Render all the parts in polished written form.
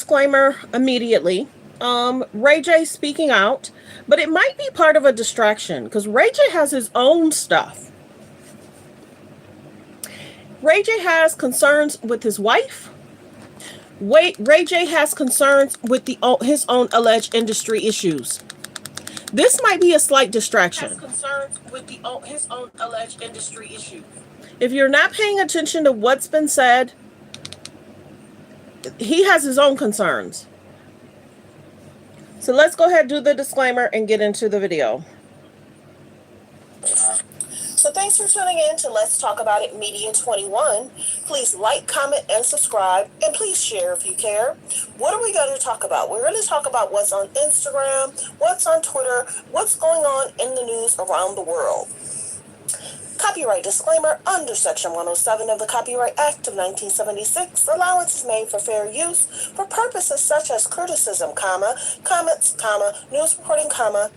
disclaimer immediately. Ray J speaking out, but it might be part of a distraction because Ray J has his own stuff. Ray J has concerns with his wife. Ray J has concerns with his own alleged industry issues. This might be a slight distraction. Has concerns with his own alleged industry issues. If you're not paying attention to what's been said, he has his own concerns. So let's go ahead and do the disclaimer and get into the video. So thanks for tuning in to Let's Talk About It Media 21. Please like, comment, and subscribe, and please share if you care. What are we going to talk about? We're going to talk about what's on Instagram, what's on Twitter, what's going on in the news around the world. Copyright disclaimer. Under Section 107 of the Copyright Act of 1976, allowance is made for fair use for purposes such as criticism, comments, news reporting,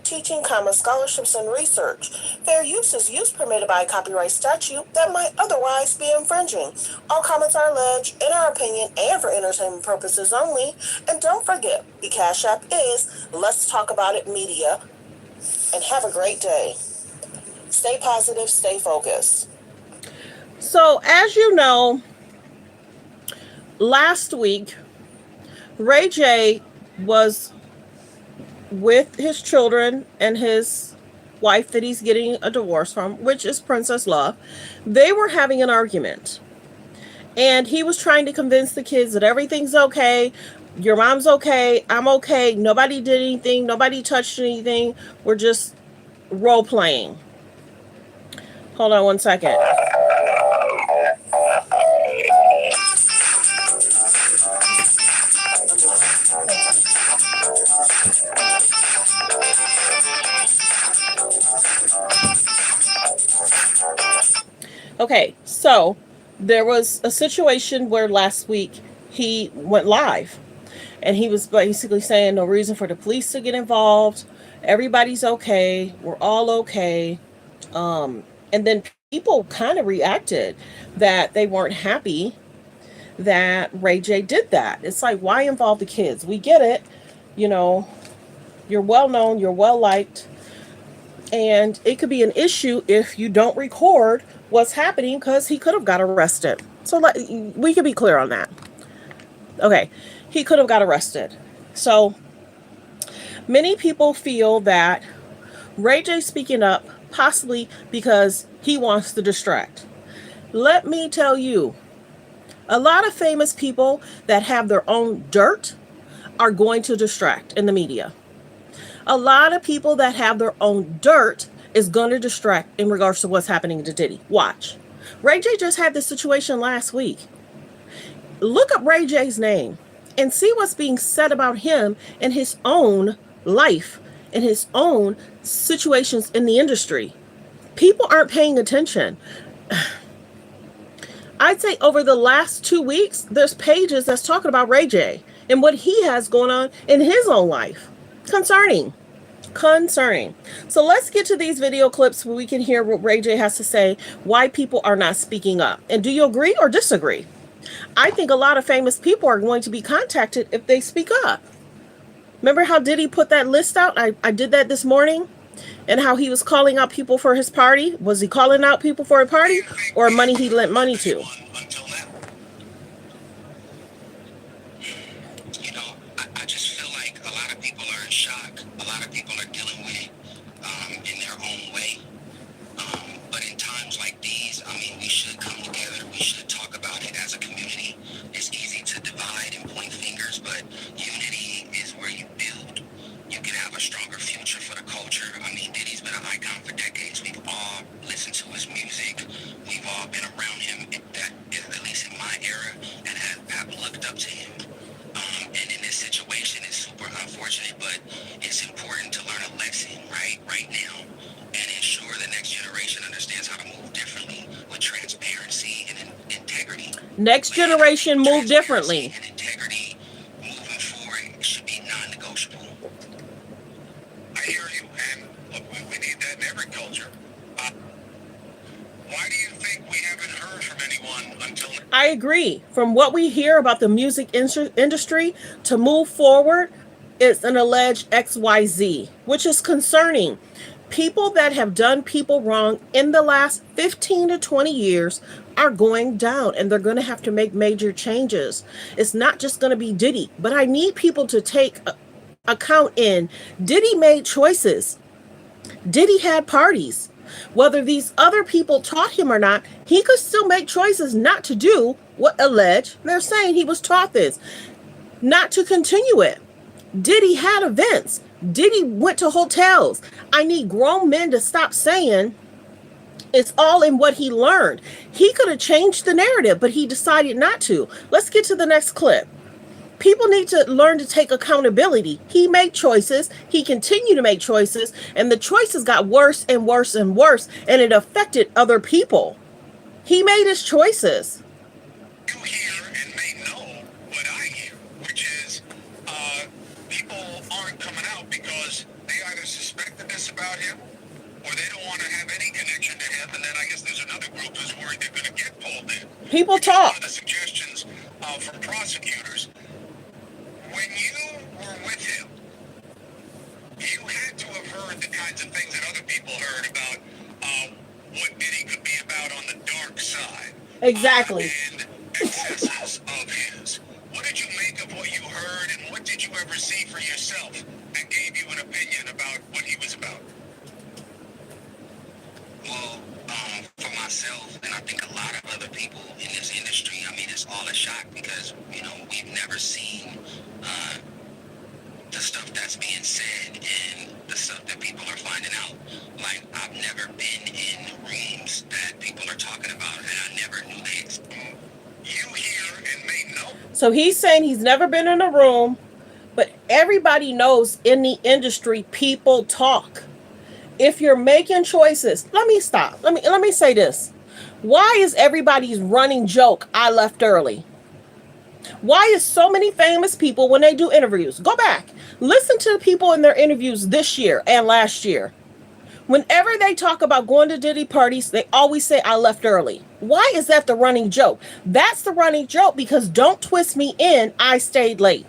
teaching, scholarships, and research. Fair use is use permitted by a copyright statute that might otherwise be infringing. All comments are alleged, in our opinion, and for entertainment purposes only. And don't forget, the Cash App is Let's Talk About It Media. And have a great day. Stay positive, stay focused. So, as you know, last week, Ray J was with his children and his wife that he's getting a divorce from, which is Princess Love. They were having an argument. And he was trying to convince the kids that everything's okay. Your mom's okay. I'm okay. Nobody did anything. Nobody touched anything. We're just role playing. Hold on one second. Okay, so there was a situation where last week he went live and he was basically saying no reason for the police to get involved. Everybody's okay. We're all okay. And then people kind of reacted that they weren't happy that Ray J did that. It's like, why involve the kids? We get it. You know, you're well known, you're well liked. And it could be an issue if you don't record what's happening because he could have got arrested. So we could be clear on that. Okay, he could have got arrested. So many people feel that Ray J speaking up possibly because he wants to distract. Let me tell you, a lot of famous people that have their own dirt are going to distract in the media. A lot of people that have their own dirt is going to distract in regards to what's happening to Diddy. Watch. Ray J just had this situation last week. Look up Ray J's name and see what's being said about him and his own life and his own situations in the industry. People aren't paying attention. I'd say over the last 2 weeks, there's pages that's talking about Ray J and what he has going on in his own life. Concerning. So let's get to these video clips where we can hear what Ray J has to say, why people are not speaking up. And do you agree or disagree? I think a lot of famous people are going to be contacted if they speak up. Remember how Diddy put that list out? I did that this morning. And how he was calling out people for his party. Was he calling out people for a party or money he lent money to? You know, I just feel like a lot of people are in shock. A lot of people are dealing with it in their own way. But in times like these, I mean, we should come together. We should talk about it as a community. It's easy to divide and point fingers, but unity is where you build. You can have a stronger future for the culture. I mean, Diddy's been an icon for decades. We've all listened to his music. We've all been around him, that is, at least in my era, and have looked up to him. And in this situation, it's super unfortunate, but it's important to learn a lesson right now and ensure the next generation understands how to move differently with transparency and integrity. Next generation move differently. And integrity moving forward should be non-negotiable. I hear you, and look, we need that in every culture. Why do you think we haven't heard from anyone until... I agree. From what we hear about the music industry to move forward is an alleged XYZ, which is concerning. People that have done people wrong in the last 15 to 20 years are going down, and they're going to have to make major changes. It's not just going to be Diddy, but I need people to take account in Diddy made choices. Diddy had parties. Whether these other people taught him or not, he could still make choices not to do what alleged. They're saying he was taught this, not to continue it. Diddy had events. Diddy went to hotels. I need grown men to stop saying it's all in what he learned. He could have changed the narrative, but he decided not to. Let's get to the next clip. People need to learn to take accountability. He made choices. He continued to make choices, and the choices got worse and worse and worse, and it affected other people. He made his choices. You hear and may know what I hear, which is people aren't coming out because they either suspected this about him or they don't want to have any connection to him, and then I guess there's another group who's worried they're going to get pulled in. People One talk. of the suggestions from prosecutors, when you were with him, you had to have heard the kinds of things that other people heard about what Diddy could be about on the dark side. Exactly. And excesses of his. What did you make of what you heard, and what did you ever see for yourself that gave you an opinion about what he was about? Well, for myself, and I think a lot of other people in this industry, I mean, it's all a shock because, we've never seen the stuff that's being said and the stuff that people are finding out. Like, I've never been in rooms that people are talking about, and I never knew they existed. You hear and may know. So he's saying he's never been in a room, but everybody knows in the industry people talk. If you're making choices, let me stop. Let me say this. Why is everybody's running joke I left early? Why is so many famous people when they do interviews? Go back. Listen to the people in their interviews this year and last year. Whenever they talk about going to Diddy parties, they always say I left early. Why is that the running joke? That's the running joke because don't twist me in, I stayed late.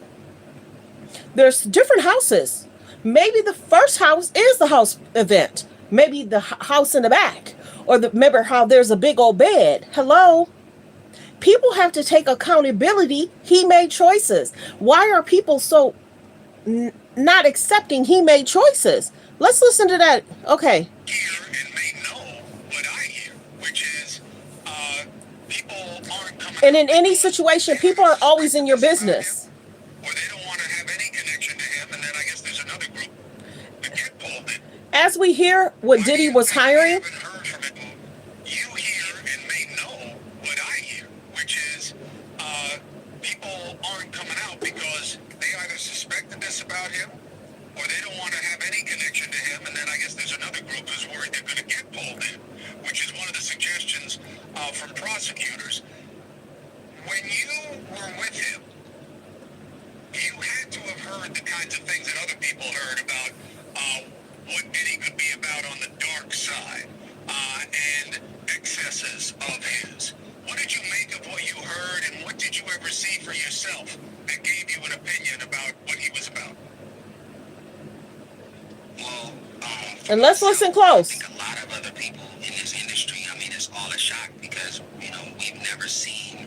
There's different houses. Maybe the first house is the house event. Maybe the house in the back. Or remember how there's a big old bed. Hello? People have to take accountability. He made choices. Why are people so not accepting he made choices? Let's listen to that. Okay. Hear and may know what I hear, which is people aren't coming And out in any because situation, they people either are always in your suspect this about business. him, or they don't want to have any connection to him, and then I guess there's another group that get pulled in. As we hear what Diddy was hiring, haven't heard from it. You hear and may know what I hear, which is people aren't coming out because they either suspected this about him or they don't want to have any connection to him, and then I guess there's another group who's worried they're going to get pulled in, which is one of the suggestions from prosecutors. When you were with him, you had to have heard the kinds of things that other people heard about what Diddy could be about on the dark side and excesses of his. What did you make of what you heard, and what did you ever see for yourself that gave you an opinion about what he was about? Well, and let's listen I close. think a lot of other people in this industry, I mean, it's all a shock because, we've never seen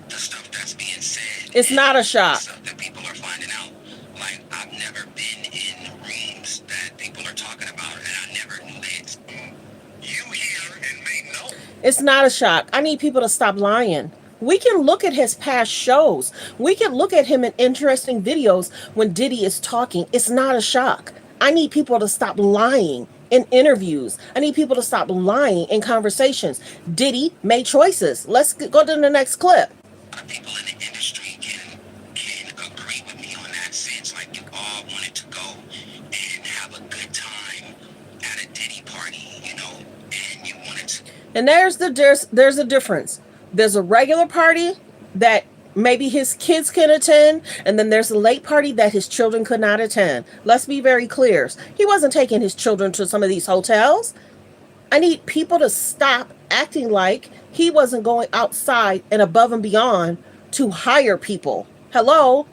the stuff that's being said. It's not a shock. The stuff that people are finding out. Like, I've never been in rooms that people are talking about, and I never knew they existed. You hear and may know. It's not a shock. I need people to stop lying. We can look at his past shows. We can look at him in interesting videos when Diddy is talking. It's not a shock. I need people to stop lying in interviews. I need people to stop lying in conversations. Diddy made choices. Let's go to the next clip. A lot of people in the industry can agree with me on that sense. Like, you all wanted to go and have a good time at a Diddy party, and you wanted to. And there's a difference. There's a regular party that maybe his kids can attend, and then there's a late party that his children could not attend. Let's be very clear. He wasn't taking his children to some of these hotels. I need people to stop acting like he wasn't going outside and above and beyond to hire people. Hello?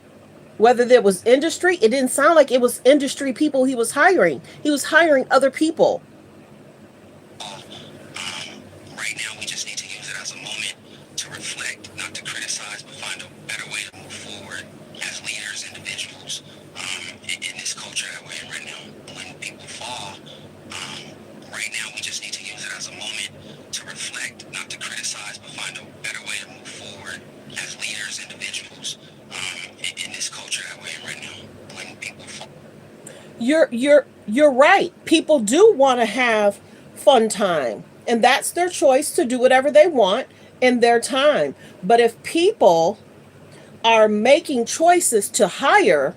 Whether there was industry, it didn't sound like it was industry people he was hiring. He was hiring other people. Right now, we just need to use it as a moment to reflect, not to criticize, but find a better way to move forward as leaders, individuals, in this culture that we're in right now. When people fall, right now, we just need to use it as a moment to reflect, not to criticize, but find a better way to move forward as leaders, individuals, in this culture that we're in right now. When people fall. You're right. People do want to have fun time, and that's their choice to do whatever they want in their time. But if people are making choices to hire,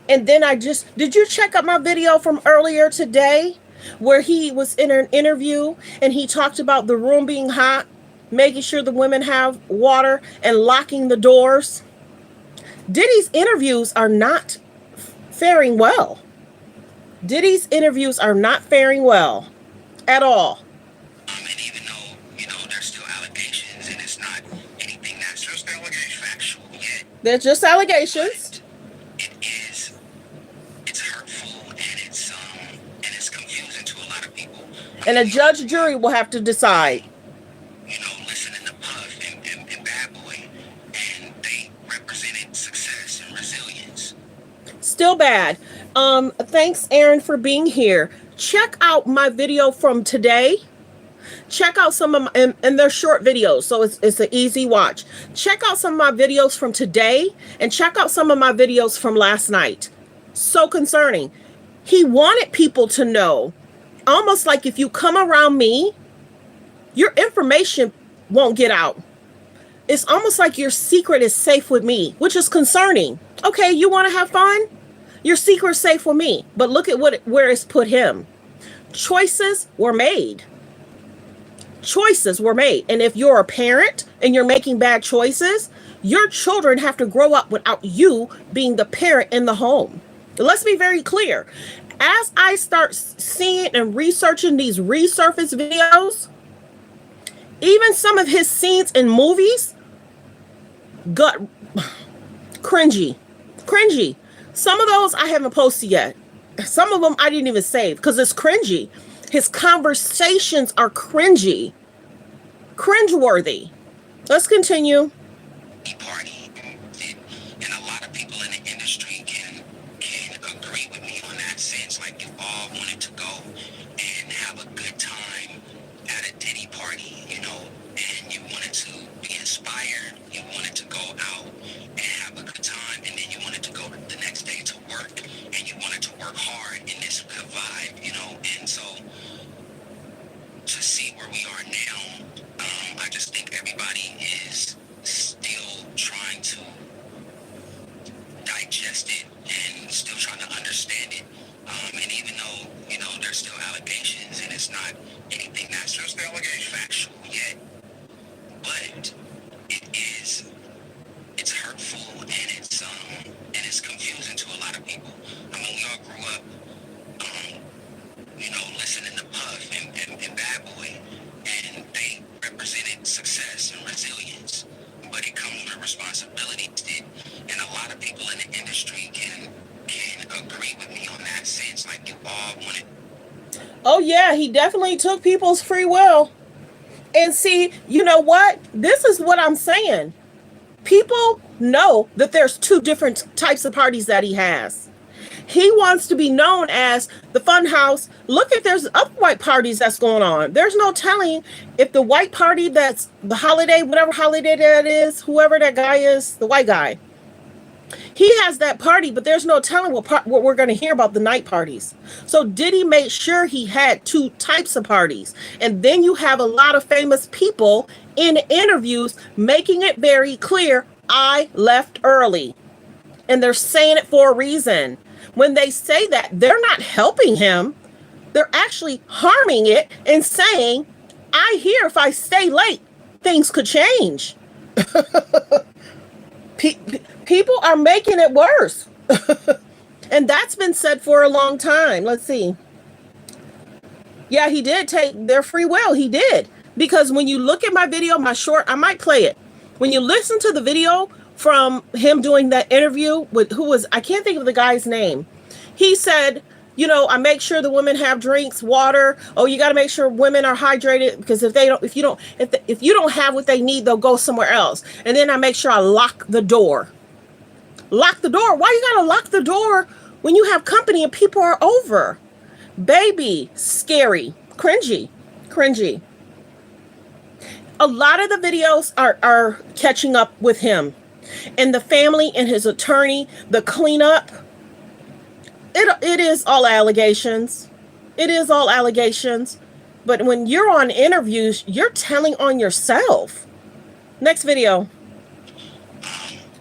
and then did you check out my video from earlier today where he was in an interview and he talked about the room being hot, making sure the women have water, and locking the doors? Diddy's interviews are not faring well. Diddy's interviews are not faring well at all. And even though, there's still allegations and it's not anything that's just factual yet, They're just allegations. it is, it's hurtful and it's confusing to a lot of people. And a judge jury will have to decide. Listening to Puff and Bad Boy, and they represented success and resilience. Still bad. Thanks, Aaron, for being here. Check out my video from today. Check out some of my, and they're short videos, so it's an easy watch. Check out some of my videos from today, and check out some of my videos from last night. So concerning. He wanted people to know, almost like if you come around me, your information won't get out. It's almost like your secret is safe with me, which is concerning. Okay, you want to have fun? Your secret's safe with me. But look at where it's put him. Choices were made. Choices were made. And if you're a parent and you're making bad choices, your children have to grow up without you being the parent in the home. Let's be very clear. As I start seeing and researching these resurface videos, even some of his scenes in movies got cringy. Some of those I haven't posted yet. Some of them I didn't even save because it's cringy. His conversations are cringy. Cringeworthy. Let's continue. Party, and a lot of people in the industry can agree with me on that sense. Like, you all wanted to go and have a good time at a Diddy party, and you wanted to be inspired. You wanted to go out and have a good time, and then you wanted to go the next day to work, and you wanted to work hard in this good vibe, and so to see where we are now, I just think everybody is still trying to digest it and still trying to understand it. And even though, there's still allegations and it's not anything that's just factual yet, but it's hurtful and it's confusing to a lot of people. I mean, we all grew up, listening to Puff and Bad Boy, and they represented success and resilience. But it comes with responsibilities, and a lot of people in the industry can agree with me on that sense. Like, you all wanted. Oh yeah, he definitely took people's free will. And see, you know what? This is what I'm saying. People know that there's two different types of parties that he has. He wants to be known as the fun house. Look, if there's other white parties that's going on. There's no telling if the white party that's the holiday, whatever holiday that is, whoever that guy is, the white guy, he has that party, but there's no telling what we're going to hear about the night parties. So Diddy made sure he had two types of parties. And then you have a lot of famous people in interviews making it very clear, I left early. And they're saying it for a reason. When they say that, they're not helping him. They're actually harming it and saying, I hear if I stay late, things could change. People are making it worse. And that's been said for a long time. Let's see. Yeah, he did take their free will. He did. Because when you look at my video, my short, I might play it. When you listen to the video from him doing that interview with who was, I can't think of the guy's name. He said, you know, I make sure the women have drinks, water. Oh, you got to make sure women are hydrated, because if you don't have what they need, they'll go somewhere else. And then I make sure I lock the door. Lock the door. Why you got to lock the door when you have company and people are over? Baby, scary, cringy. A lot of the videos are catching up with him and the family and his attorney, the cleanup. It is all allegations. It is all allegations. But when you're on interviews, you're telling on yourself. Next video.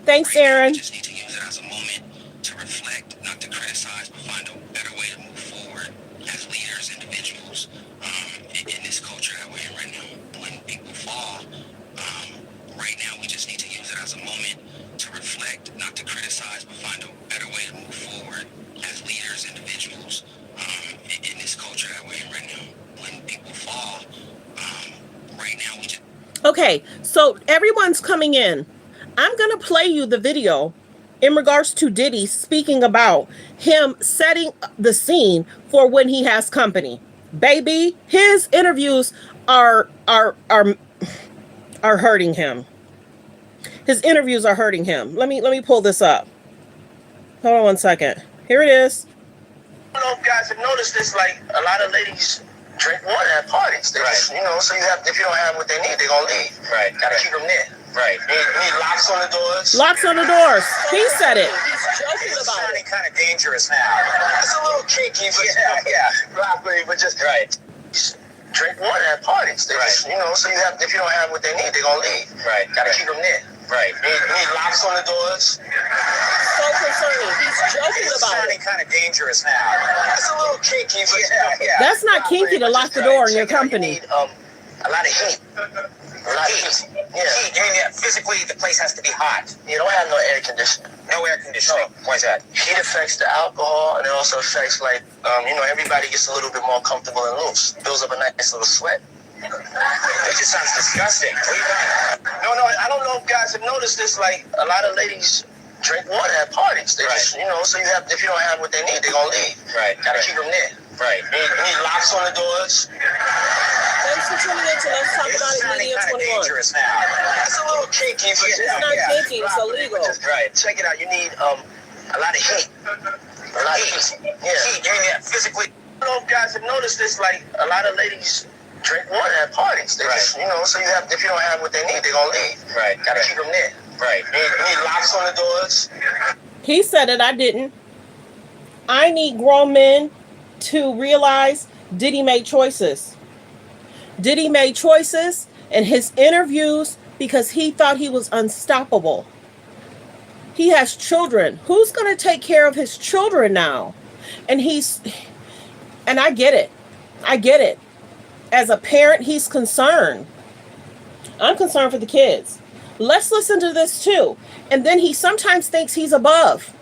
Thanks, Aaron. Just need to use it as a moment to reflect, not to criticize, but find a better way to move forward as leaders, individuals, in this culture that we're in right now. When people fall, right now we just need to use it as a moment to reflect, not to criticize, but find a better way to move forward as leaders, individuals, in this culture that we're in right now. When people fall, right now we just... Okay, so everyone's coming in. I'm going to play you the video in regards to Diddy speaking about him setting the scene for when he has company. Baby, his interviews are hurting him. His interviews are hurting him. Let me pull this up. Hold on one second. Here it is. I don't know if guys have noticed this, like a lot of ladies drink water at parties. They just, you know, so if you don't have what they need, they're gonna leave. Right. Gotta keep them there. Right. You need locks on the doors. Locks on the doors. He said it. He's joking about it. It's sounding kind of dangerous now. It's a little kinky, but yeah. But just drink water at parties. They just, you know, so if you don't have what they need, they're gonna leave. Right. Gotta keep them there. Right. You need locks on the doors. So concerning. He's joking it's about sounding it. kind of dangerous now. It's a little kinky, but yeah. That's not kinky to lock the door in your company. You need a lot of heat. A lot of heat. Yeah. Physically, the place has to be hot. You don't have no air conditioning. No air conditioning. No. Why is that? Heat affects the alcohol, and it also affects, like, you know, everybody gets a little bit more comfortable and loose. Builds up a nice little sweat. It just sounds disgusting. No, I don't know if guys have noticed this. Like a lot of ladies drink water at parties. They just, you know, so if you don't have what they need, they're gonna leave. Right. Gotta keep them there. Right. You need locks on the doors. Thanks for tuning in to Let's Talk About It Media 21. Dangerous now. It's a little kinky, but it's not kinky. It's illegal. Right. Check it out. You need a lot of heat. A lot of heat. Yeah. Heat. Yeah. Physically. I don't know if guys have noticed this. Like a lot of ladies drink water at parties. They just, you know, so if you don't have what they need, they're gonna leave. Right. Gotta keep them there. Right. You need locks on the doors. He said it. I didn't. I need grown men to realize Diddy made choices. Diddy made choices in his interviews because he thought he was unstoppable. He has children. Who's going to take care of his children now? And I get it. I get it. As a parent, he's concerned. I'm concerned for the kids. Let's listen to this too. And then he sometimes thinks he's above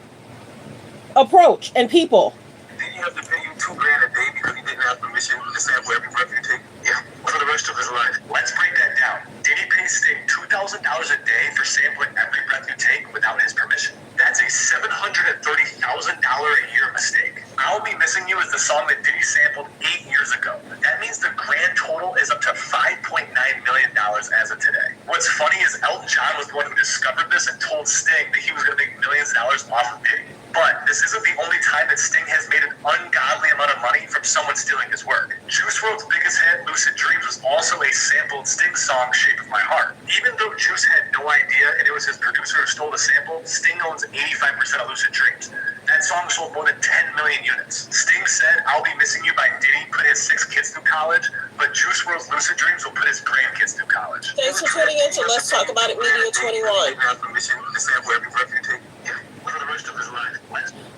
approach and people. Did he have to pay you $2,000 a day because he didn't have permission to sample every breath you take? Yeah, for the rest of his life. Let's break that down. Did he pay Sting $2,000 a day for sampling every breath you take without his permission? That's a $730,000 a year mistake. I'll Be Missing You is the song that Diddy sampled 8 years ago. That means the grand total is up to $5.9 million as of today. What's funny is Elton John was the one who discovered this and told Sting that he was going to make millions of dollars off of Diddy. But this isn't the only time that Sting has made an ungodly amount of money from someone stealing his work. Juice WRLD's biggest hit, Lucid Dreams, was also a sampled Sting song, Shape of My Heart. Even though Juice had no idea and it was his producer who stole the sample, Sting owns 85% of Lucid Dreams. That song sold more than 10 million units. Sting said I'll Be Missing You by Diddy put his 6 kids through college, but Juice WRLD's Lucid Dreams will put his grandkids through college. Thanks for tuning in to Let's Talk About It Media 21.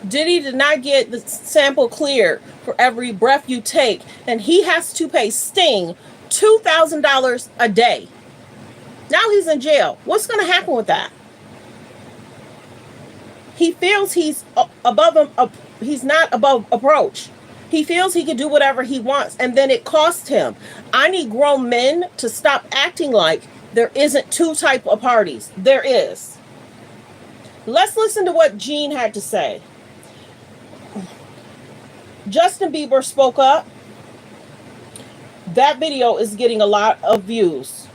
Diddy did not get the sample cleared for every breath you take, and he has to pay Sting $2,000 a day. Now he's in jail. What's going to happen with that? He feels he's above him. He's not above approach. He feels he can do whatever he wants, and then it costs him. I need grown men to stop acting like there isn't two types of parties. There is. Let's listen to what Gene had to say. Justin Bieber spoke up. That video is getting a lot of views.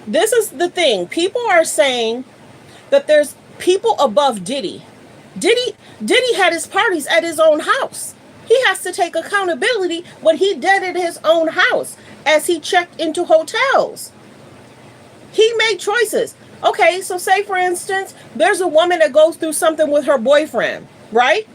This is the thing. People are saying that there's people above Diddy. Diddy had his parties at his own house. He has to take accountability what he did at his own house as he checked into hotels. He made choices. Okay, so say for instance, there's a woman that goes through something with her boyfriend, right?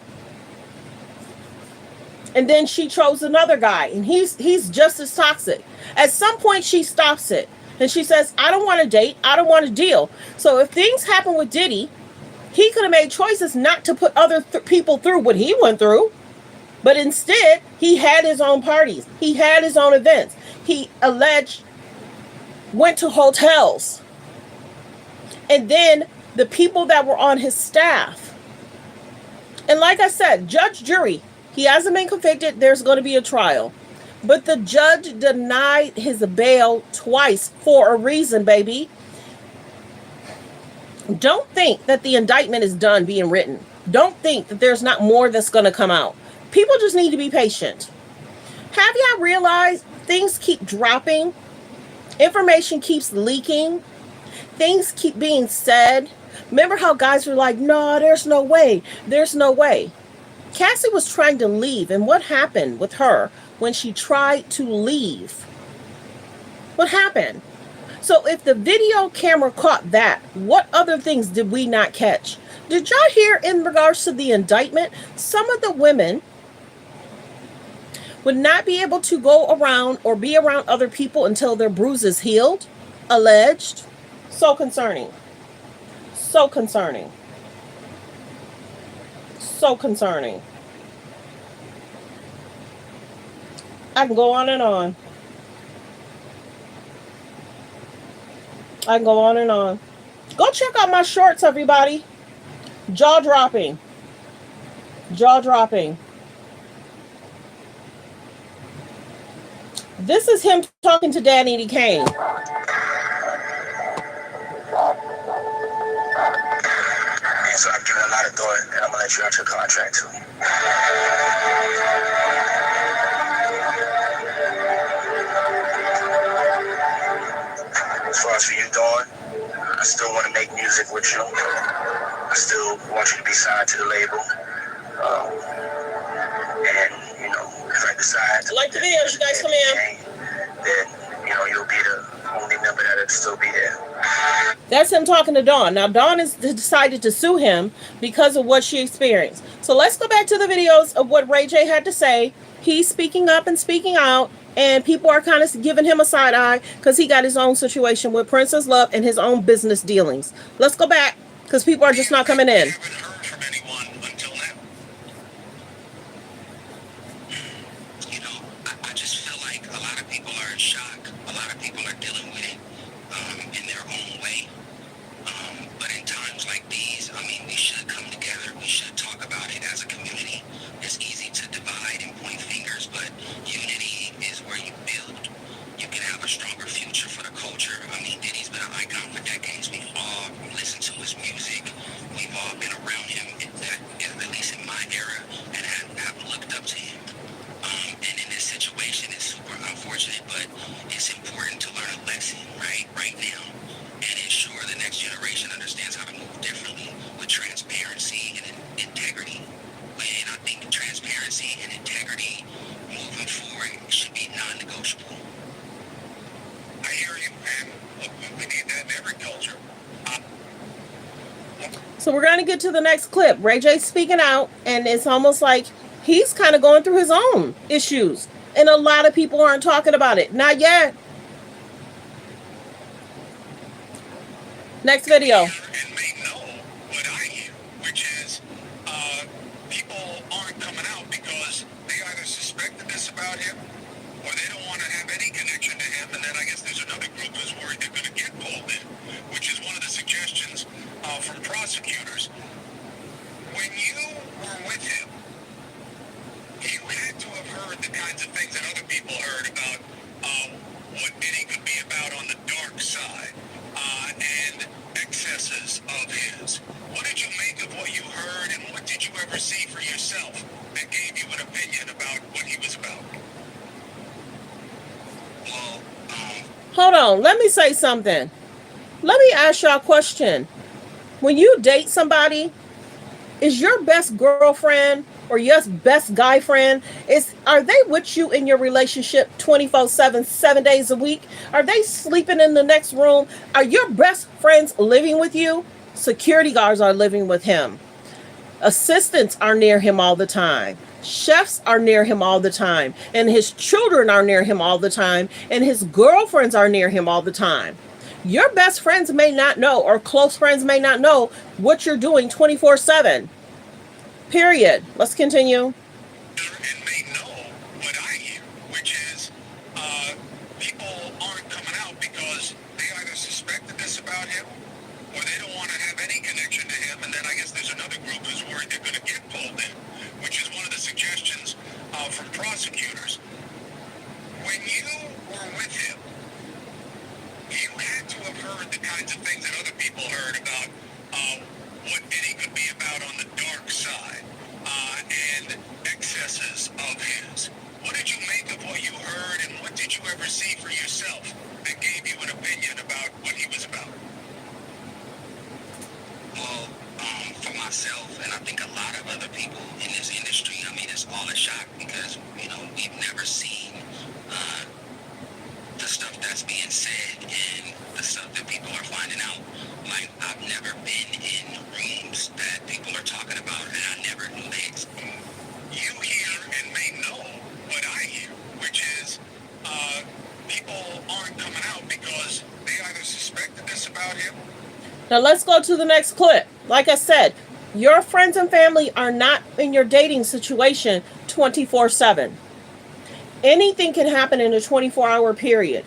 And then she chose another guy, and he's just as toxic. At some point, she stops it, and she says, I don't want to date. I don't want to deal. So if things happen with Diddy, he could have made choices not to put other people through what he went through. But instead, he had his own parties. He had his own events. He alleged went to hotels. And then the people that were on his staff. And like I said, judge, jury, he hasn't been convicted. There's going to be a trial. But the judge denied his bail twice for a reason, baby. Don't think that the indictment is done being written. Don't think that there's not more that's going to come out. People just need to be patient. Have y'all realized things keep dropping? Information keeps leaking. Things keep being said. Remember how guys were like, no, there's no way. There's no way. Cassie was trying to leave. And what happened with her when she tried to leave? What happened? So if the video camera caught that, what other things did we not catch? Did y'all hear in regards to the indictment? Some of the women would not be able to go around or be around other people until their bruises healed, alleged. So concerning. So concerning. So concerning. I can go on and on. I can go on and on. Go check out my shorts, everybody. Jaw dropping. Jaw dropping. This is him talking to Danny Kane. So I've given a lot of thought, and I'm gonna let you out your contract too. As far as for you, Dawn, I still want to make music with you. I still want you to be signed to the label. And, you know, if I decide to... Like the videos, you guys come in. Then, you know, you'll be the only member that'll still be there. That's him talking to Dawn. Now, Dawn has decided to sue him because of what she experienced. So let's go back to the videos of what Ray J had to say. He's speaking up and speaking out. And people are kind of giving him a side eye because he got his own situation with Princess Love and his own business dealings. Let's go back because people are just not coming in. I haven't heard from anyone until now. You know, I just feel like a lot of people are in shock. A lot of people are dealing with it in their own way. But in times like these, I mean, we should come together. We should talk about it as a community. It's easy to divide and point fingers, but unity is where you build. You can have a stronger future for the culture. I mean, Diddy's been an icon for decades. We've all listened to his music. We've all been around him, at least in my era, and have looked up to him. And in this situation, it's super unfortunate, but it's important to learn a lesson right now, and ensure the next generation understands how to move differently with transparency and integrity. And I think transparency and integrity moving forward should be non-negotiable. I hear you, and look, we need that in every culture. So we're going to get to the next clip. Ray J speaking out, and it's almost like he's kind of going through his own issues. And a lot of people aren't talking about it. Not yet. Next video. And may know what I hear, which is people aren't coming out because they either suspected this about him or they don't want to have any connection to him. And then I guess there's another group who's worried they're going to get called in, which is one of the suggestions from prosecutors. When you were with him, you had to have heard the kinds of things that other people heard about what Diddy could be about on the dark side and excesses of his. What Hold on. Let me say something. Let me ask y'all a question. When you date somebody, is your best girlfriend or your best guy friend, are they with you in your relationship 24/7, 7 days a week? Are they sleeping in the next room? Are your best friends living with you? Security guards are living with him. Assistants are near him all the time. Chefs are near him all the time. And his children are near him all the time. And his girlfriends are near him all the time. Your best friends may not know, or close friends may not know what you're doing 24/7. Period. Let's continue. And may know what I hear, which is people aren't coming out because they either suspected this about him or they don't want to have any connection to him. And then I guess there's another group who's worried they're going to get pulled in, which is one of the suggestions from prosecutors. When you were with him, you had to have heard the kinds of things that other people heard about what Diddy could be about on the dark side and excesses of his. What did you make of what you heard, and what did you ever see for yourself that gave you an opinion about what he was about? Well, for myself, and I think a lot of other people in this industry, I mean, it's all a shock because, we've never seen the stuff that's being said and the stuff that people are finding out. Like, I've never been in rooms that people are talking about and I never knew they existed. You hear and may know what I hear, which is people aren't coming out because they either suspected this about him. Now let's go to the next clip. Like I said, your friends and family are not in your dating situation 24/7. Anything can happen in a 24-hour period.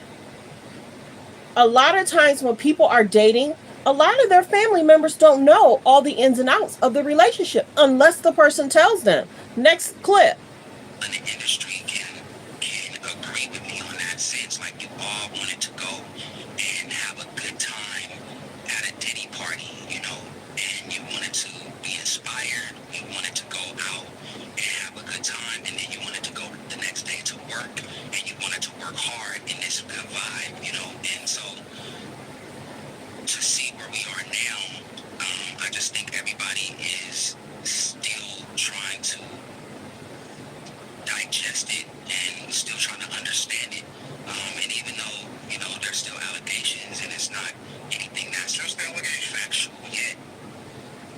A lot of times when people are dating, a lot of their family members don't know all the ins and outs of the relationship unless the person tells them. Next clip. And the industry can agree with me on that sense. Like, you all wanted to go and have a good time at a Diddy party, and you wanted to be inspired. You wanted to go out and have a good time, and then you wanted to go the next day to work, and you wanted to work hard in this good vibe, and so to see where we are now, I just think everybody is still trying to digest it and still trying to understand it. And even though, there's still allegations and it's not anything that's just factual yet,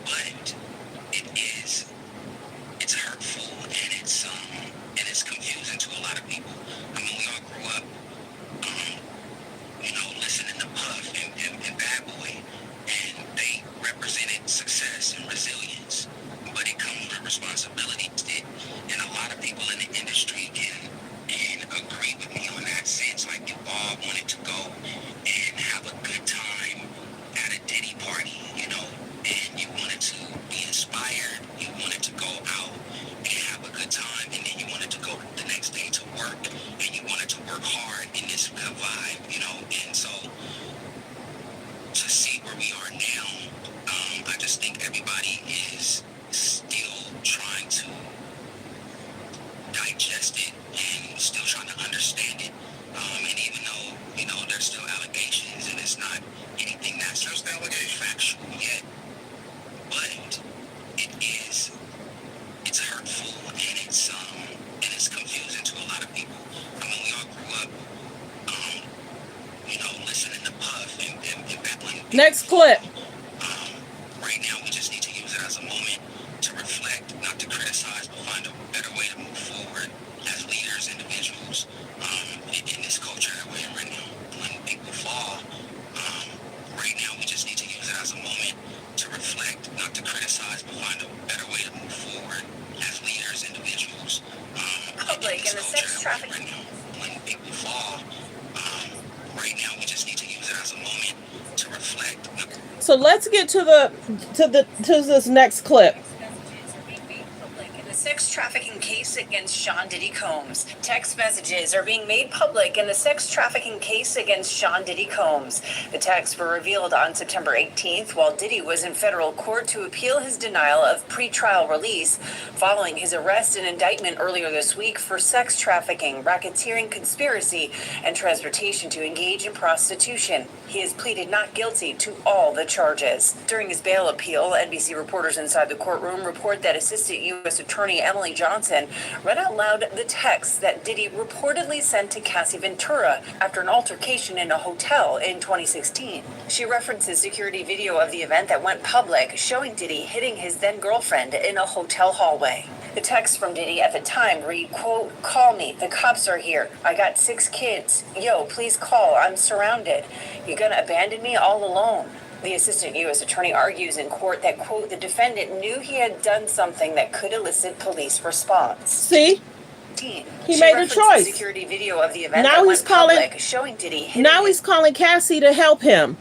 but it's hurtful and it's confusing to a lot of people. I mean, we all grew up, listening to Puff and Bad Boy, and they represented success and resilience, but it comes with responsibility. And a lot of people in the industry can agree with me on that sense. Like, you all wanted to go and have a good time at a Diddy party, and you wanted to be inspired. You wanted to go out and have a good time, and then you wanted to go the next day to work, and you wanted to work hard in this good vibe, and so to see where we are now, I just think everybody is still trying to digest it and still trying to understand it. And even though, there's still allegations and it's not anything that's just factual yet, but it's hurtful and it's confusing to a lot of people. I mean, we all grew up, listening to Puff and battling. Next clip. Right now, we just need to use it as a moment to reflect, not to criticize, but find a better way to move forward as leaders, individuals, in this culture that we're in right now. When people fall, right now, we just need to use it as a moment to reflect, not to criticize, but find a better way to move forward as leaders, individuals, Public in in the this sex culture that we're trafficking. in right now. When people fall, right now, we just need to use it as a moment to reflect. So let's get to this next clip. Messages are being made public in the sex trafficking case against Sean Diddy Combs. Text messages are being made public in the sex trafficking case against Sean Diddy Combs. The texts were revealed on September 18th while Diddy was in federal court to appeal his denial of pretrial release following his arrest and indictment earlier this week for sex trafficking, racketeering, conspiracy, and transportation to engage in prostitution. He has pleaded not guilty to all the charges. During his bail appeal, NBC reporters inside the courtroom report that Assistant U.S. Attorney Emily Johnson read out loud the text that Diddy reportedly sent to Cassie Ventura after an altercation in a hotel in 2016. She references security video of the event that went public, showing Diddy hitting his then-girlfriend in a hotel hallway. The text from Diddy at the time read, quote, "Call me, the cops are here. I got 6 kids. Yo, please call, I'm surrounded. You gonna abandon me all alone?" The assistant U.S. attorney argues in court that, quote, the defendant knew he had done something that could elicit police response. See? He made a choice. Security video of the event now that he's went calling, public, showing Diddy now he's calling Cassie to help him.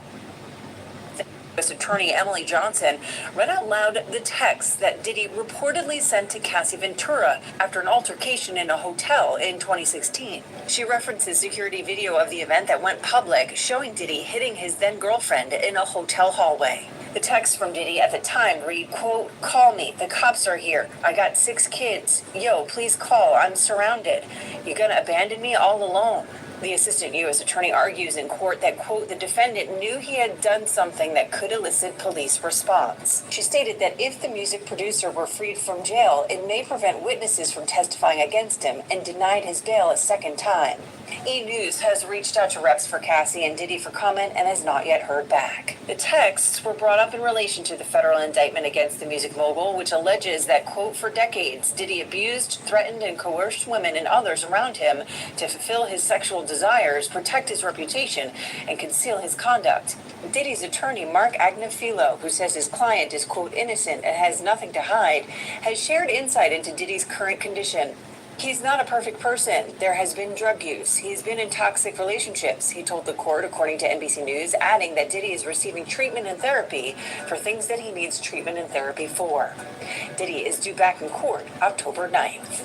U.S. Attorney Emily Johnson read out loud the text that Diddy reportedly sent to Cassie Ventura after an altercation in a hotel in 2016. She references security video of the event that went public, showing Diddy hitting his then-girlfriend in a hotel hallway. The text from Diddy at the time read, quote, "Call me, the cops are here. I got 6 kids. Yo, please call, I'm surrounded. You gonna abandon me all alone?" The assistant U.S. attorney argues in court that, quote, the defendant knew he had done something that could elicit police response. She stated that if the music producer were freed from jail, it may prevent witnesses from testifying against him, and denied his bail a second time. E! News has reached out to reps for Cassie and Diddy for comment and has not yet heard back. The texts were brought up in relation to the federal indictment against the music mogul, which alleges that, quote, for decades, Diddy abused, threatened, and coerced women and others around him to fulfill his sexual desires, protect his reputation, and conceal his conduct. Diddy's attorney, Mark Agnafilo, who says his client is, quote, innocent and has nothing to hide, has shared insight into Diddy's current condition. He's not a perfect person. There has been drug use. He's been in toxic relationships, he told the court, according to NBC News, adding that Diddy is receiving treatment and therapy for things that he needs treatment and therapy for. Diddy is due back in court October 9th.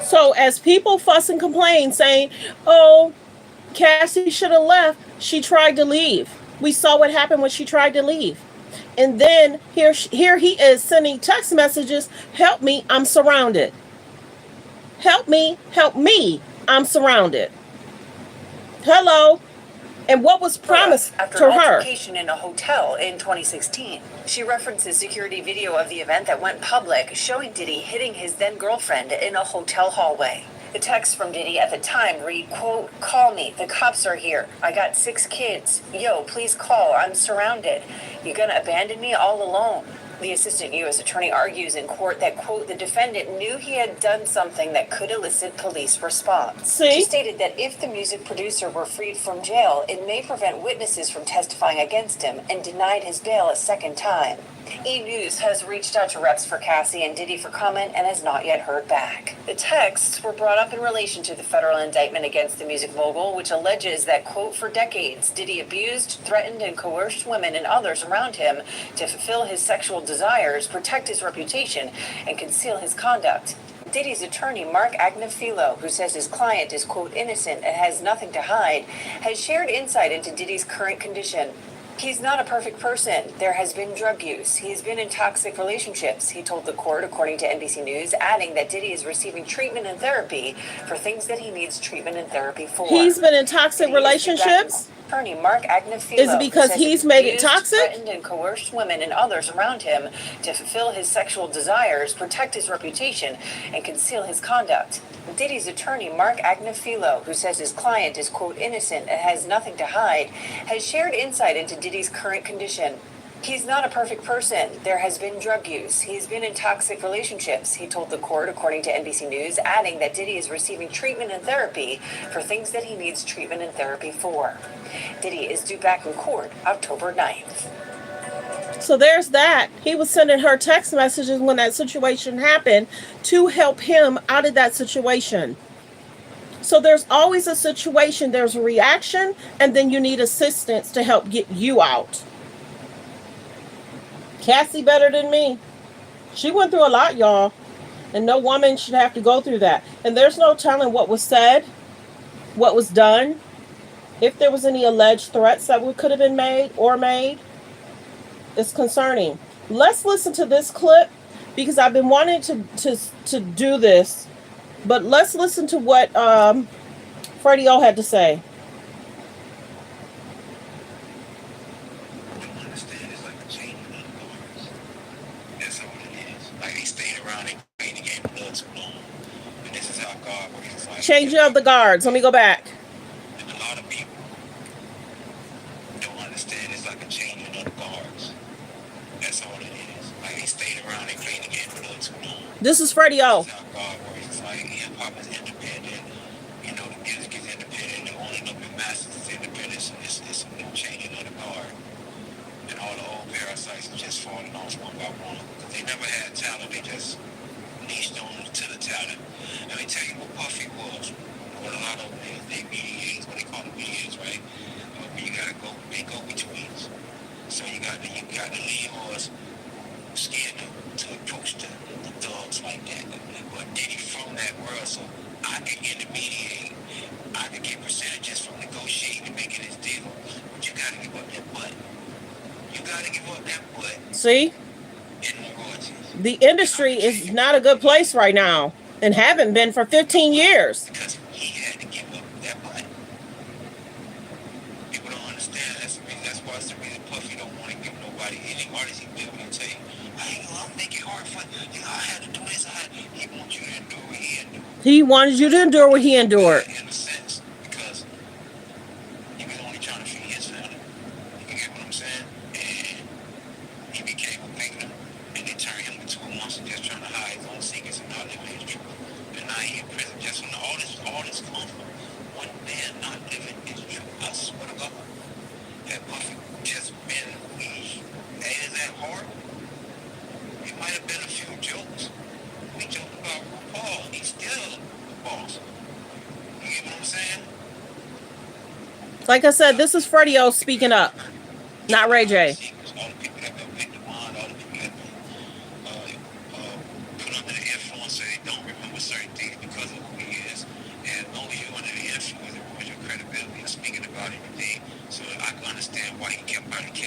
So as people fuss and complain saying, oh, Cassie should have left, she tried to leave. We saw what happened when she tried to leave. And then here he is sending text messages, help me, I'm surrounded. Help me, I'm surrounded. Hello. And what was promised after to an her? Altercation in a hotel in 2016. She references security video of the event that went public, showing Diddy hitting his then-girlfriend in a hotel hallway. The text from Diddy at the time read, quote, "Call me, the cops are here. I got 6 kids. Yo, please call, I'm surrounded. You gonna abandon me all alone?" The assistant U.S. attorney argues in court that, quote, the defendant knew he had done something that could elicit police response. See? She stated that if the music producer were freed from jail, it may prevent witnesses from testifying against him, and denied his bail a second time. E! News has reached out to reps for Cassie and Diddy for comment and has not yet heard back. The texts were brought up in relation to the federal indictment against the music mogul, which alleges that, quote, for decades, Diddy abused, threatened, and coerced women and others around him to fulfill his sexual desires, protect his reputation, and conceal his conduct. Diddy's attorney, Mark Agnafilo, who says his client is, quote, innocent and has nothing to hide, has shared insight into Diddy's current condition. He's not a perfect person. There has been drug use. He's been in toxic relationships, he told the court, according to NBC News, adding that Diddy is receiving treatment and therapy for things that he needs treatment and therapy for. He's been in toxic relationships? Attorney Mark Agnafilo, is it because he's made it toxic? Threatened and coerced women and others around him to fulfill his sexual desires, protect his reputation, and conceal his conduct. Diddy's attorney, Mark Agnafilo, who says his client is, quote, innocent and has nothing to hide, has shared insight into Diddy's current condition. He's not a perfect person. There has been drug use. He's been in toxic relationships, he told the court, according to NBC News, adding that Diddy is receiving treatment and therapy for things that he needs treatment and therapy for. Diddy is due back in court October 9th. So there's that. He was sending her text messages when that situation happened to help him out of that situation. So there's always a situation, there's a reaction, and then you need assistance to help get you out. Cassie better than me. She went through a lot, y'all. And no woman should have to go through that. And there's no telling what was said, what was done, if there was any alleged threats that could have been made or made. It's concerning. Let's listen to this clip because I've been wanting to do this. But let's listen to what Freddie O had to say. Changing of the guards. Let me go back. And a lot of people don't understand it's like a changing of the guards. That's all it is. Like they stayed around, they played the game for too long. This is Freddie O. That's how God works. It's like hip hop is independent. You know, the music is independent. The owning of the masses is independent. So it's a new changing of the guard. And all the old parasites are just falling off one by one. Because they never had talent. They just niched on to the talent. Let me tell you what Puffy was. What a lot of them, they mediators, what they call them mediators, right? You gotta go, they go betweens. So you got the Leos scared to approach the thugs like that. But Diddy from that world, so I can intermediate. I can get percentages from negotiating and making this deal. But you gotta give up that butt. You gotta give up that butt. See? The industry is not a good place right now. And haven't been for 15 years. Because he had to give up that money. People don't understand. That's the reason. That's why it's the reason Puffy don't want to give nobody any artist he built. He'll tell you, I'll make it hard for you. I had to do this. He wants you to endure what he endured. He wanted you to endure what he endured. In a sense, because he was only trying to feed his family. You get what I'm saying? And he became a victim, and they turned him into a monster just trying to hide his own secrets and not living his truth. And now he in prison just from all this comes from one man not living his truth. I swear to God. That Puffy just been who he is at heart. It might have been a few jokes. We joked about RuPaul, and he's still the boss. You get what I'm saying? Like I said, this is Freddie O speaking up, not Ray J. All the people that been victimized, all the people that been put under the influence, so they don't remember certain things because of who he is. And as long as you're under the influence, it ruins your credibility of speaking about anything. So I can understand why he kept drugs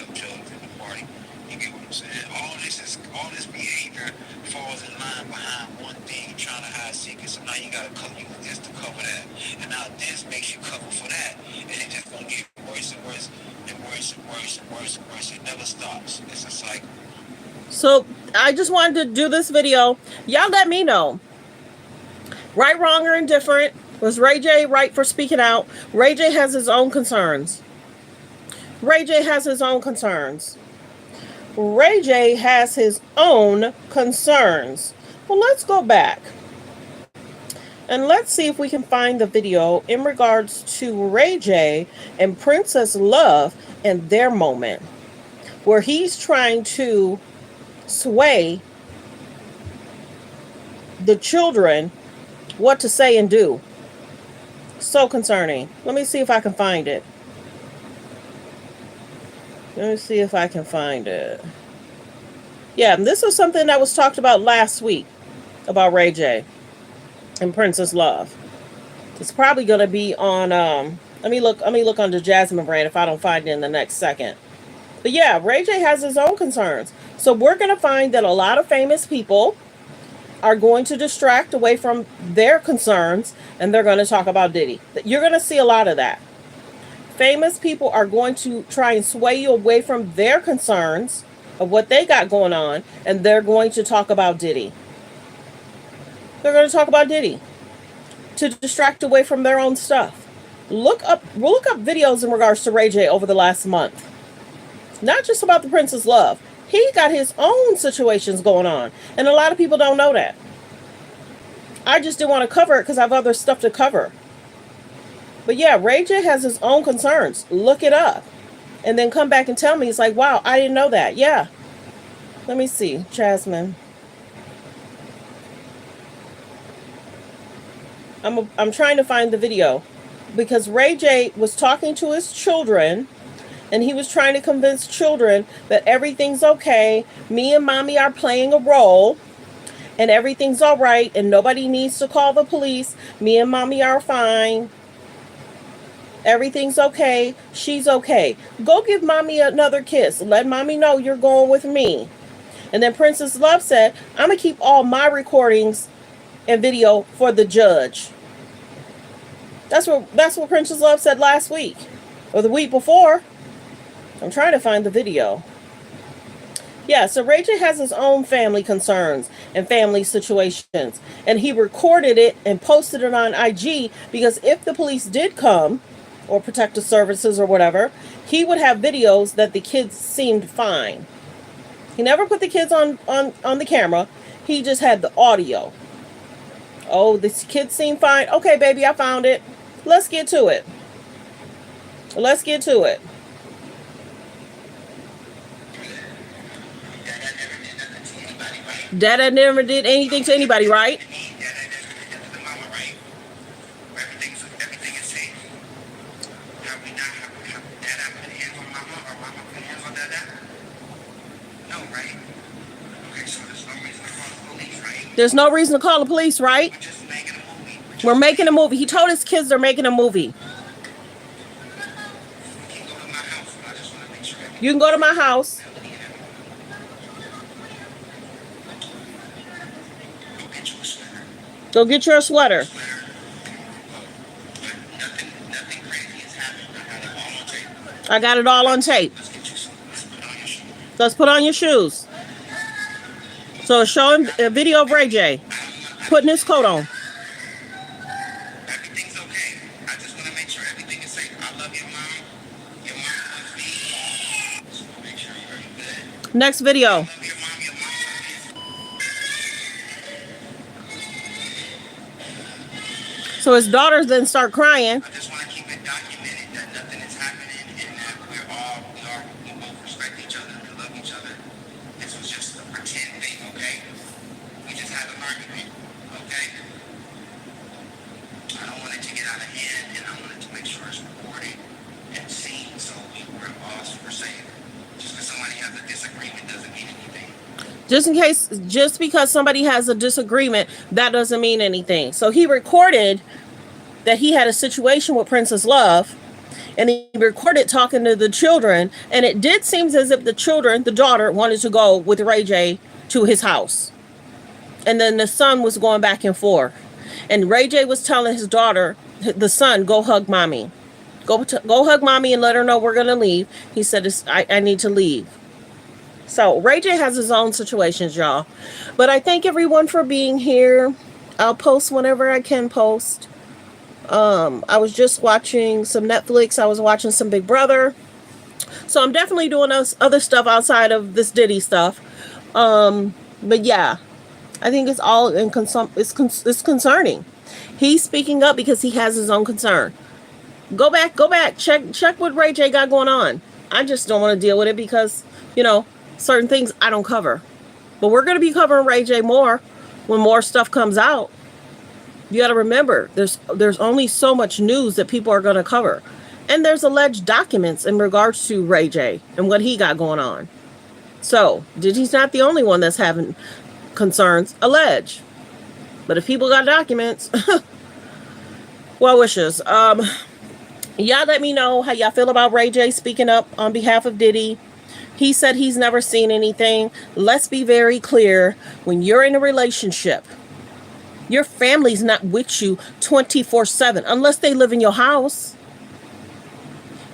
in the party. You get what I'm saying? All this behavior falls in line behind one thing, you're trying to hide secrets. So now you gotta use this to cover that. And now this makes you cover for that. And it's just gonna get worse and worse and worse and worse and worse and worse. It never stops. It's a cycle. So I just wanted to do this video. Y'all let me know. Right, wrong, or indifferent. Was Ray J right for speaking out? Ray J has his own concerns. Ray J has his own concerns. Ray J has his own concerns. Well, let's go back. And let's see if we can find the video in regards to Ray J and Princess Love and their moment. Where he's trying to sway the children what to say and do. So concerning. Let me see if I can find it. Let me see if I can find it. Yeah, this was something that was talked about last week about Ray J and Princess Love. It's probably going to be on let me look under Jasmine brand if I don't find it in the next second. But yeah, Ray J has his own concerns. So we're going to find that a lot of famous people are going to distract away from their concerns and they're going to talk about Diddy. You're going to see a lot of that. Famous people are going to try and sway you away from their concerns of what they got going on, and they're going to talk about Diddy. They're going to talk about Diddy to distract away from their own stuff. Look up videos in regards to Ray J over the last month. Not just about the Princess Love. He got his own situations going on, and a lot of people don't know that. I just didn't want to cover it because I have other stuff to cover. But yeah, Ray J has his own concerns. Look it up. And then come back and tell me. It's like, wow, I didn't know that. Yeah. Let me see. Jasmine. I'm trying to find the video. Because Ray J was talking to his children. And he was trying to convince children that everything's okay. Me and mommy are playing a role. and everything's all right and nobody needs to call the police. Me and mommy are fine. Everything's okay. She's okay. Go give mommy another kiss. Let mommy know you're going with me. And then Princess Love said, I'm going to keep all my recordings and video for the judge. That's what Princess Love said last week. Or the week before. I'm trying to find the video. Yeah, so Ray J has his own family concerns and family situations. And he recorded it and posted it on IG because if the police did come, or protective services or whatever, he would have videos that the kids seemed fine. He never put the kids on the camera. He just had the audio. Oh, this kid seemed fine. Okay, baby, I found it. Let's get to it. Let's get to it. Dada never did anything to anybody, right? There's no reason to call the police, right? We're making a movie. He told his kids they're making a movie. You can go to my house. Go get your sweater. I got it all on tape. Let's put on your shoes. So it's showing a video of Ray J putting his coat on. Everything's okay. I just want to make sure everything is safe. I love your mom. Your mom loves me. Just want to make sure you're good. Next video. I love your mom. Your mom loves me. So his daughters then start crying. I just want to keep it documented that nothing is happening and that we both respect each other and love each other. This was just a pretend thing, okay? We just had an argument, okay? I don't want it to get out of hand, and I wanted to make sure it's recorded and seen so we're all super safe. Just because somebody has a disagreement doesn't mean anything. Just because somebody has a disagreement, that doesn't mean anything. So he recorded that he had a situation with Princess Love, and he recorded talking to the children, and it did seem as if the daughter wanted to go with Ray J to his house. And then the son was going back and forth. And Ray J was telling his daughter, the son, go hug mommy. Go hug mommy and let her know we're going to leave. He said, I need to leave. So Ray J has his own situations, y'all. But I thank everyone for being here. I'll post whenever I can post. I was just watching some Netflix. I was watching some Big Brother. So I'm definitely doing other stuff outside of this Diddy stuff. But yeah, I think it's all it's concerning. He's speaking up because he has his own concern. Go back, check what Ray J got going on. I just don't want to deal with it because, certain things I don't cover. But we're going to be covering Ray J more when more stuff comes out. You got to remember, there's only so much news that people are going to cover. And there's alleged documents in regards to Ray J and what he got going on. So, Diddy's not the only one that's having concerns, alleged. But if people got documents, well wishes. Y'all let me know how y'all feel about Ray J speaking up on behalf of Diddy. He said he's never seen anything. Let's be very clear. When you're in a relationship, your family's not with you 24/7 unless they live in your house.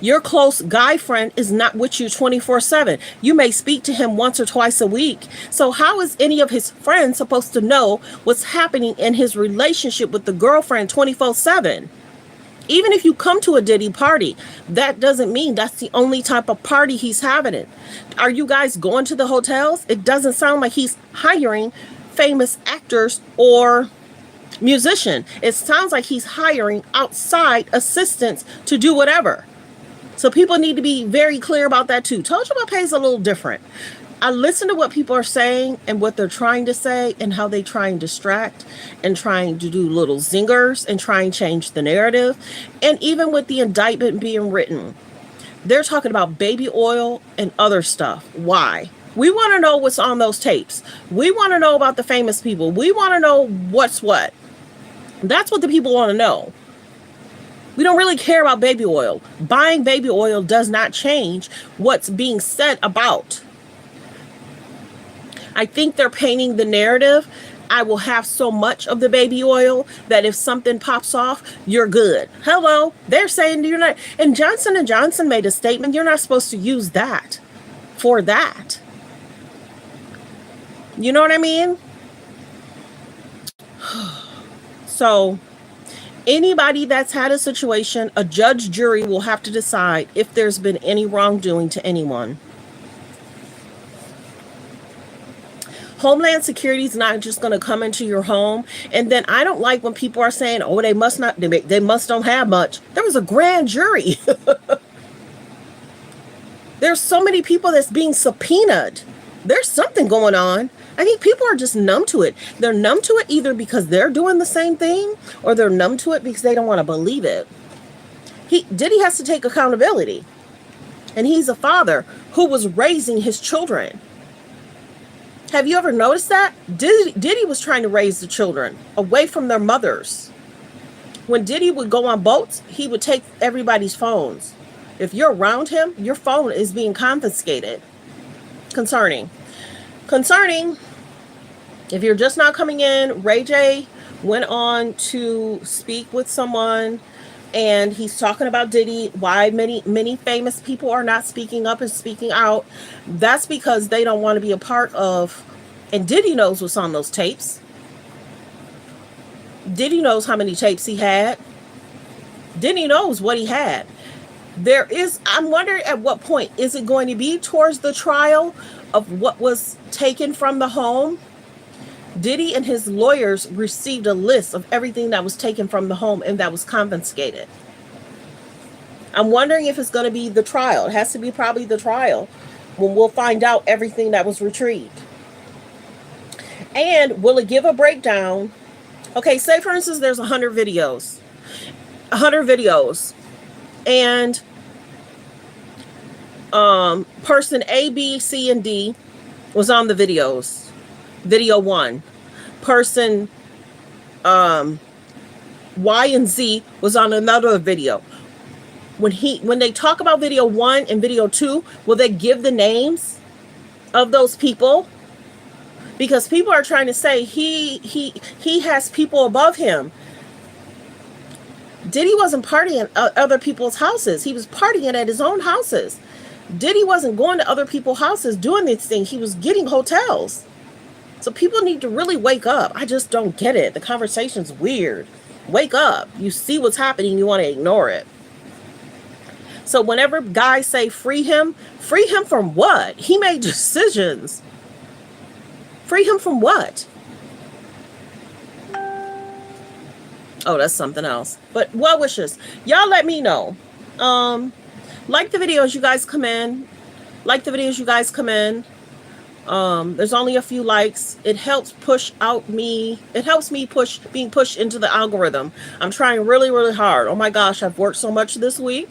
Your close guy friend is not with you 24/7. You may speak to him once or twice a week. So how is any of his friends supposed to know what's happening in his relationship with the girlfriend 24/7? Even if you come to a Diddy party, that doesn't mean that's the only type of party he's having it. Are you guys going to the hotels? It doesn't sound like he's hiring famous actors or musician. It sounds like he's hiring outside assistants to do whatever. So people need to be very clear about that too. Told you my pay is a little different. I listen to what people are saying and what they're trying to say and how they try and distract and trying to do little zingers and try and change the narrative. And even with the indictment being written, they're talking about baby oil and other stuff. Why? We want to know what's on those tapes. We want to know about the famous people. We want to know what's what. That's what the people want to know. We don't really care about baby oil. Buying baby oil does not change what's being said about. I think they're painting the narrative. I will have so much of the baby oil that if something pops off, you're good. Hello, they're saying you're not. And Johnson & Johnson made a statement. You're not supposed to use that for that. You know what I mean? So anybody that's had a situation, a judge, jury will have to decide if there's been any wrongdoing to anyone. Homeland Security is not just going to come into your home. And then I don't like when people are saying, oh, they must don't have much. There was a grand jury. There's so many people that's being subpoenaed. There's something going on. I think people are just numb to it. They're numb to it either because they're doing the same thing or they're numb to it because they don't want to believe it. Diddy has to take accountability. And he's a father who was raising his children. Have you ever noticed that? Diddy was trying to raise the children away from their mothers. When Diddy would go on boats, he would take everybody's phones. If you're around him, your phone is being confiscated. Concerning. If you're just not coming in, Ray J went on to speak with someone and he's talking about Diddy, why many famous people are not speaking up and speaking out. That's because they don't want to be a part of, and Diddy knows what's on those tapes. Diddy knows how many tapes he had. Diddy knows what he had. I'm wondering at what point, is it going to be towards the trial of what was taken from the home? Diddy and his lawyers received a list of everything that was taken from the home and that was confiscated. I'm wondering if it's going to be the trial. It has to be probably the trial when we'll find out everything that was retrieved. And will it give a breakdown? Okay, say for instance, there's 100 videos. And person A, B, C, and D was on the videos. Video 1. Person Y and Z was on another video. When they talk about video 1 and video 2, will they give the names of those people? Because people are trying to say he has people above him. Diddy wasn't partying at other people's houses. He was partying at his own houses. Diddy wasn't going to other people's houses doing these things. He was getting hotels. So people need to really wake up. I just don't get it. The conversation's weird. Wake up. You see what's happening. You want to ignore it. So whenever guys say free him from what? He made decisions. Free him from what? Oh, that's something else. But well wishes. Y'all let me know. Like the videos you guys come in. There's only a few likes. It helps me being pushed into the algorithm. I'm trying really, really hard. Oh my gosh, I've worked so much this week.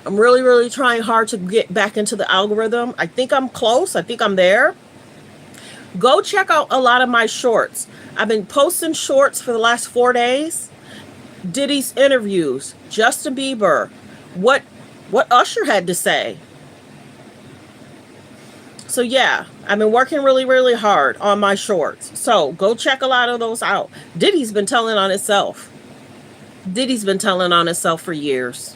I'm really, really trying hard to get back into the algorithm. I think I'm close. I think I'm there. Go check out a lot of my shorts. I've been posting shorts for the last 4 days. Diddy's interviews, Justin Bieber, what Usher had to say. So yeah, I've been working really, really hard on my shorts. So go check a lot of those out. Diddy's been telling on itself for years.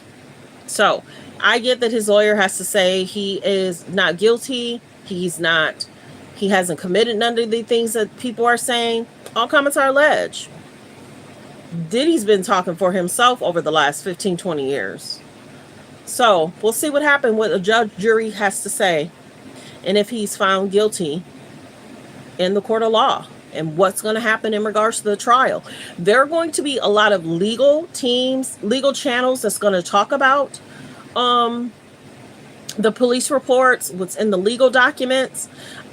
So I get that his lawyer has to say he is not guilty. He hasn't committed none of the things that people are saying. All comments are alleged. Diddy's been talking for himself over the last 15, 20 years. So we'll see what happens, what a judge, jury has to say. And if he's found guilty in the court of law, and what's going to happen in regards to the trial. There are going to be a lot of legal teams, legal channels that's going to talk about the police reports, what's in the legal documents.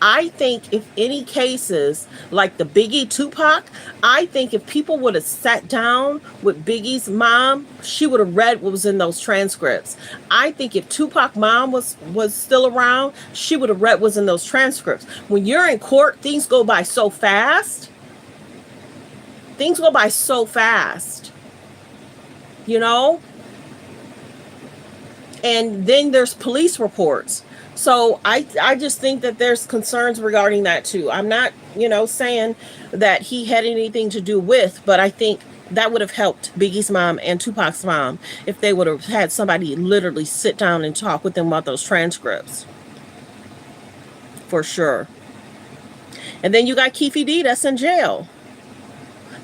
I think if any cases like the Biggie Tupac, I think if people would have sat down with Biggie's mom, she would have read what was in those transcripts. I think if Tupac mom was still around, she would have read what was in those transcripts. When you're in court, things go by so fast. Things go by so fast. You know? And then there's police reports. So I just think that there's concerns regarding that too. I'm not, saying that he had anything to do with, but I think that would have helped Biggie's mom and Tupac's mom if they would have had somebody literally sit down and talk with them about those transcripts. For sure. And then you got Keefe D that's in jail.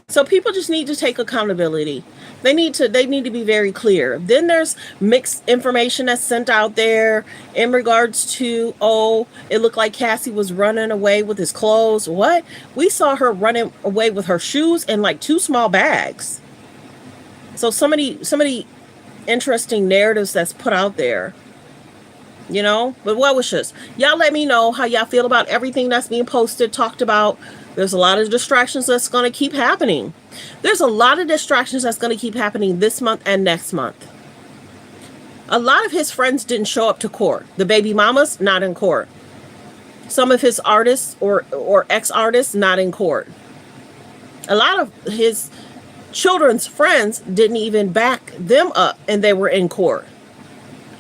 So people just need to take accountability. They need to be very clear. Then there's mixed information that's sent out there in regards to, oh, it looked like Cassie was running away with his clothes. What? We saw her running away with her shoes and like 2 small bags. So so many interesting narratives that's put out there. But well wishes. Y'all let me know how y'all feel about everything that's being posted, talked about. There's a lot of distractions that's going to keep happening. There's a lot of distractions that's going to keep happening this month and next month. A lot of his friends didn't show up to court. The baby mamas, not in court. Some of his artists or ex-artists, not in court. A lot of his children's friends didn't even back them up, and they were in court.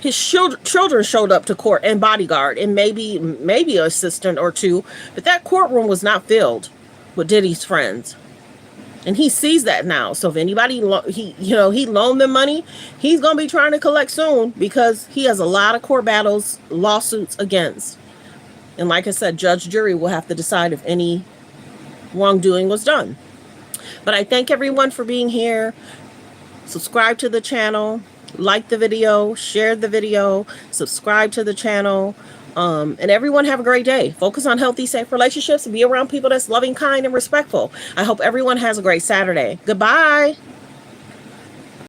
His children showed up to court and bodyguard and maybe an assistant or two, but that courtroom was not filled with Diddy's friends. And he sees that now. So if anybody he loaned them money, he's going to be trying to collect soon because he has a lot of court battles, lawsuits against. And like I said, judge, jury will have to decide if any wrongdoing was done. But I thank everyone for being here. Subscribe to the channel. Like the video, share the video, subscribe to the channel, and everyone have a great day. Focus on healthy, safe relationships and be around people that's loving, kind, and respectful. I hope everyone has a great Saturday. Goodbye.